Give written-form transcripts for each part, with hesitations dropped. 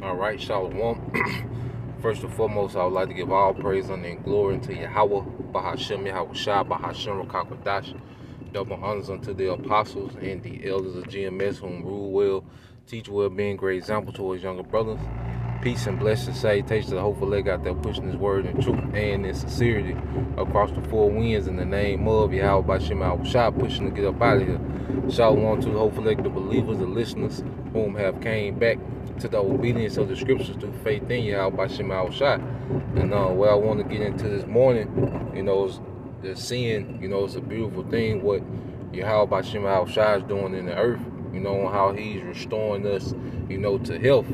All right, Shalom. First and foremost, I would like to give all praise, honor, and glory unto Yahweh, Bahashem, Yahweh Shah, Bahashem, Rakakwadash. Double honors unto the apostles and the elders of GMS, whom rule well, teach well, being great example to his younger brothers. Peace and blessed salutation to the hopeful leg out there pushing his word in truth and in sincerity across the four winds in the name of Yahweh Bahashem, Yahweh Shah, pushing to get up out of here. Shalom to the hopeful leg, the believers, the listeners, whom have came back to the obedience of the scriptures through faith in Yahweh Bahashem, Yahweh Shah. And what I want to get into this morning, is the seeing, it's a beautiful thing what Yahweh Bahashem Yahweh Shah is doing in the earth, how he's restoring us, to health.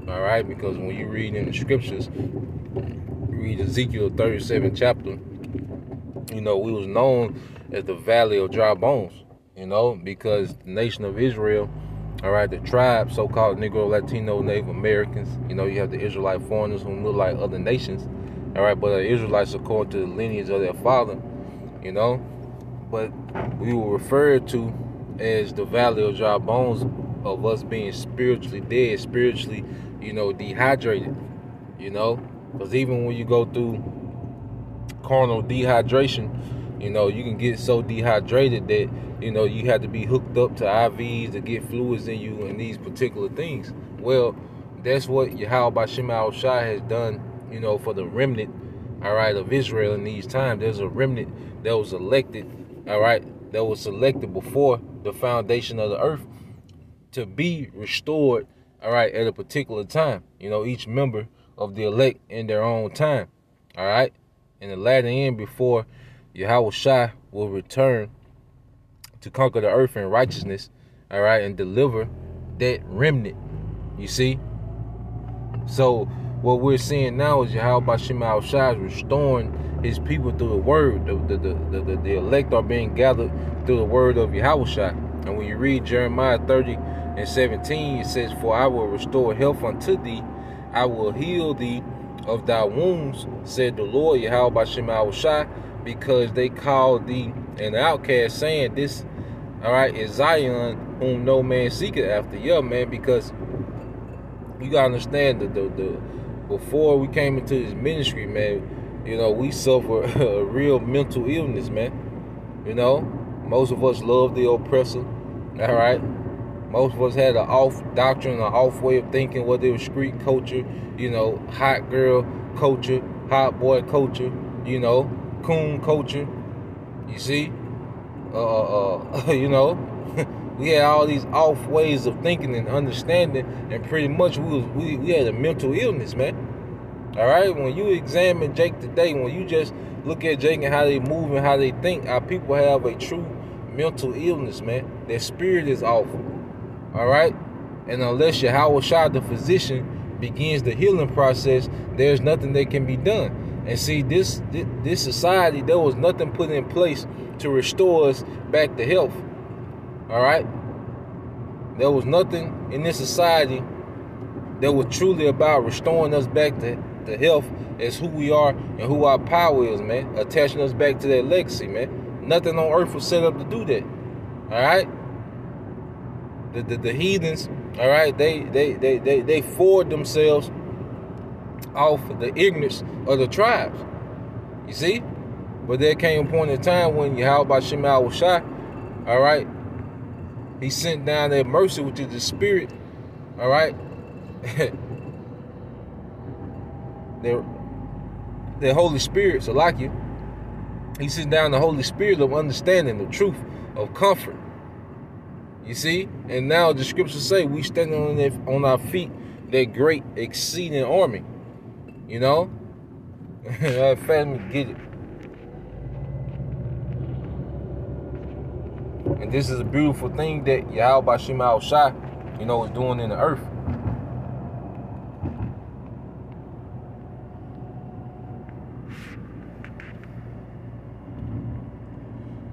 All right, because when you read in the scriptures, read Ezekiel 37 chapter, we was known as the valley of dry bones, because the nation of Israel, all right, the tribe, so-called Negro, Latino, Native Americans, you have the Israelite foreigners who look like other nations, all right, but the Israelites according to the lineage of their father, but we were referred to as the valley of dry bones of us being spiritually dead, spiritually, dehydrated, because even when you go through carnal dehydration, you can get so dehydrated that, you have to be hooked up to IVs to get fluids in you and these particular things. Well, that's what Yahweh Bahashem Yahweh Shah has done, for the remnant, all right, of Israel in these times. There's a remnant that was elected, all right, that was selected before the foundation of the earth to be restored, all right, at a particular time. Each member of the elect in their own time, all right, in the latter end before Yahweh Shah will return to conquer the earth in righteousness, all right, and deliver that remnant, you see. So what we're seeing now is Yahweh Bahashem Yahweh Shah is restoring his people through the word. The elect are being gathered through the word of Yahweh Shah. And when you read Jeremiah 30:17, it says, "For I will restore health unto thee, I will heal thee of thy wounds, said the Lord Yahweh Bahashem Yahweh Shah, because they called thee an outcast, saying, this, all right, is Zion, whom no man seeketh after." Yeah, man, because you gotta understand that the before we came into this ministry, man, we suffer a real mental illness, man. Most of us love the oppressor, all right. Most of us had an off doctrine, an off way of thinking, whether it was street culture, hot girl culture, hot boy culture, coon culture. You see, we had all these off ways of thinking and understanding, and pretty much we had a mental illness, man. All right, when you examine Jake today, when you just look at Jake and how they move and how they think, our people have a true mental illness, man. Their spirit is off. All right, and unless Yahweh Shah, the physician, begins the healing process, there's nothing that can be done. And see, this society, there was nothing put in place to restore us back to health. All right, there was nothing in this society that was truly about restoring us back to health as who we are and who our power is, man. Attaching us back to that legacy, man. Nothing on earth was set up to do that. All right. The heathens, all right, they forward themselves off the ignorance of the tribes. You see? But there came a point in time when Yahweh Bahashem Yahweh Shah, all right, he sent down that mercy, which is the spirit, all right, the Holy Spirit, so like you, he sent down the Holy Spirit of understanding, the truth, of comfort. You see, and now the scriptures say we standing on our feet, that great exceeding army. That family get it. And this is a beautiful thing that Yahweh Bahashem Yahweh Shah, is doing in the earth.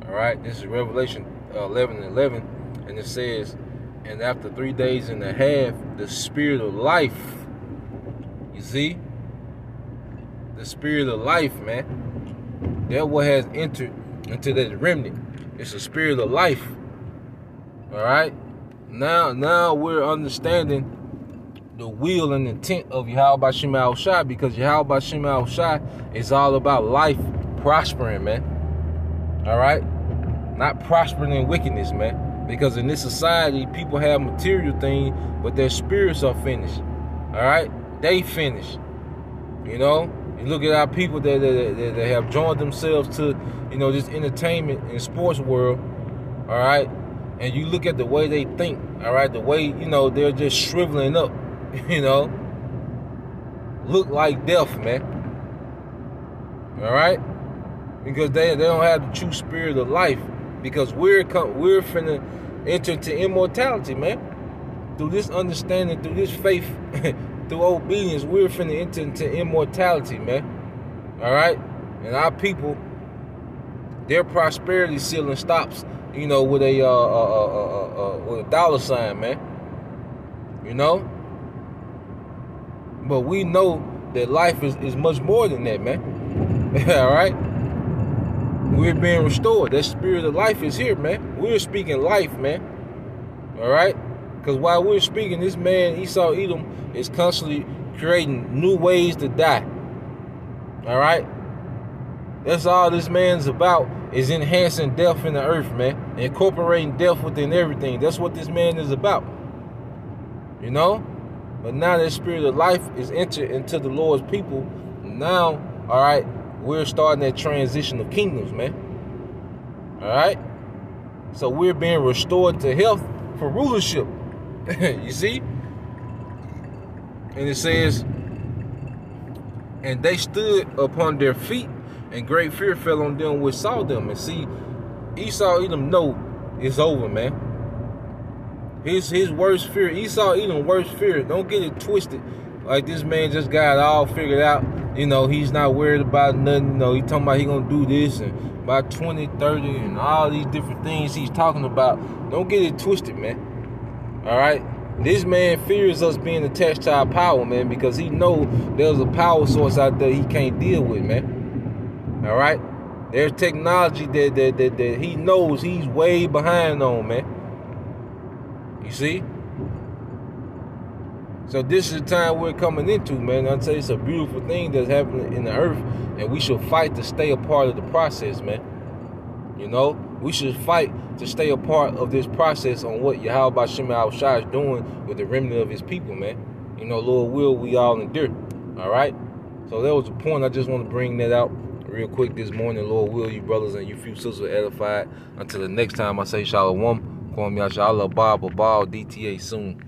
All right, this is Revelation 11:11. And it says, "And after 3 days and a half, the spirit of life," you see, the spirit of life, man, that what has entered into that remnant. It's a spirit of life. All right. Now we're understanding the will and intent of Yahweh Shem Shai, because Yahweh Shem Shai is all about life prospering, man. All right? Not prospering in wickedness, man. Because in this society, people have material things, but their spirits are finished. All right? They finished. You know? You look at our people that have joined themselves to, you know, this entertainment and sports world, all right? And you look at the way they think, all right? The way, you know, they're just shriveling up, you know? Look like death, man. All right? Because they don't have the true spirit of life. Because we're finna enter into immortality, man. Through this understanding, through this faith, through obedience, we're finna enter into immortality, man. All right? And our people, their prosperity ceiling stops, you know, with a dollar sign, man. You know? But we know that life is much more than that, man. All right? We're being restored. That spirit of life is here, man. We're speaking life, man. All right? Because while we're speaking, this man, Esau Edom, is constantly creating new ways to die. All right? That's all this man's about, is enhancing death in the earth, man. Incorporating death within everything. That's what this man is about. You know? But now that spirit of life is entered into the Lord's people. Now, all right, we're starting that transition of kingdoms, man. All right? So we're being restored to health for rulership. You see? And it says, and they stood upon their feet, and great fear fell on them which saw them. And see, Esau Edom know it's over, man. His worst fear, Esau Edom worst fear. Don't get it twisted. Like this man just got it all figured out. You know, he's not worried about nothing. You know, he talking about he gonna do this and by 2030 and all these different things he's talking about. Don't get it twisted, man. All right? This man fears us being attached to our power, man, because he know there's a power source out there he can't deal with, man. All right? There's technology that he knows he's way behind on, man. You see? So this is the time we're coming into, man. I'll tell you, it's a beautiful thing that's happening in the earth, and we should fight to stay a part of the process, man. You know? We should fight to stay a part of this process on what Yahweh Shem Shai is doing with the remnant of his people, man. You know, Lord will, we all endure. All right? So that was the point. I just want to bring that out real quick this morning. Lord will, you brothers and you few sisters are edified. Until the next time, I say shalom. Call me out, Allah, Bob, DTA soon.